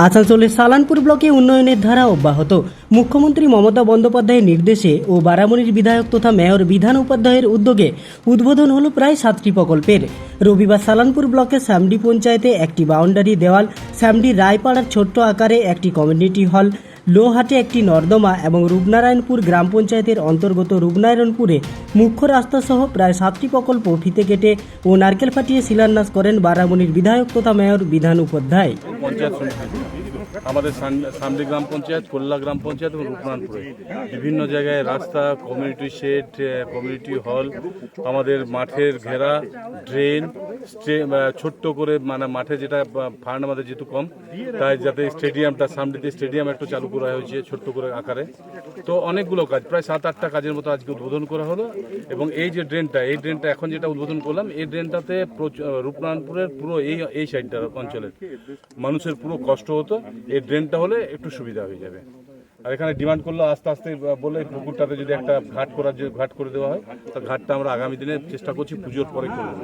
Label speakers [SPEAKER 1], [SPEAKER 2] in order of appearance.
[SPEAKER 1] আসানসোলের সালানপুর ব্লকে উন্নয়নের ধারা অব্যাহত। মুখ্যমন্ত্রী মমতা বন্দ্যোপাধ্যায়ের নির্দেশে ও বারামণির বিধায়ক তথা মেয়র বিধান উপাধ্যায়ের উদ্যোগে উদ্বোধন হলো প্রায় 7টি প্রকল্পের। রবিবার সালানপুর ব্লকের শ্যামডি পঞ্চায়েতে একটি বাউন্ডারি দেওয়াল, শ্যামডি রায়পাড়ার ছোট্ট আকারে একটি কমিউনিটি হল, লোহাটে একটি নর্দমা এবং রূপনারায়ণপুর গ্রাম পঞ্চায়েতের অন্তর্গত রূপনারায়ণপুরে মুখ্য রাস্তা সহ প্রায় 7টি প্রকল্প ফিতে কেটে ও নারকেল ফাটিয়ে শিলান্যাস করেন বারামণির বিধায়ক তথা মেয়র বিধান উপাধ্যায়।
[SPEAKER 2] পঞ্চায়েত সমিতি আমাদের সামডি গ্রাম পঞ্চায়েত, কোল্লা গ্রাম পঞ্চায়েত এবং রূপনারায়ণপুরে বিভিন্ন জায়গায় রাস্তা, কমিউনিটি শেড, কমিউনিটি হল, আমাদের মাঠের ঘেরা, ড্রেন, ছোট্ট করে মানে মাঠে যেটা ফান্ড আমাদের যেহেতু কম, তাই যাতে স্টেডিয়ামটা সামডিতে স্টেডিয়াম একটু চালু করা হয়েছে ছোট্ট করে আকারে। তো অনেকগুলো কাজ, প্রায় 7-8টা কাজের মতো আজকে উদ্বোধন করা হলো। এবং এই যে ড্রেনটা, এই ড্রেনটা এখন যেটা উদ্বোধন করলাম, এই ড্রেনটাতে রূপনারায়ণপুরের পুরো এই সাইডটার অঞ্চলের মানুষের পুরো কষ্ট হতো। এই ড্রেনটা হলে একটু সুবিধা হয়ে যাবে। আর এখানে ডিমান্ড করলো আস্তে আস্তে বলে পুকুরটাতে যদি একটা ঘাট করে দেওয়া হয়, তা ঘাটটা আমরা আগামী দিনে চেষ্টা করছি পুজোর পরে করবো।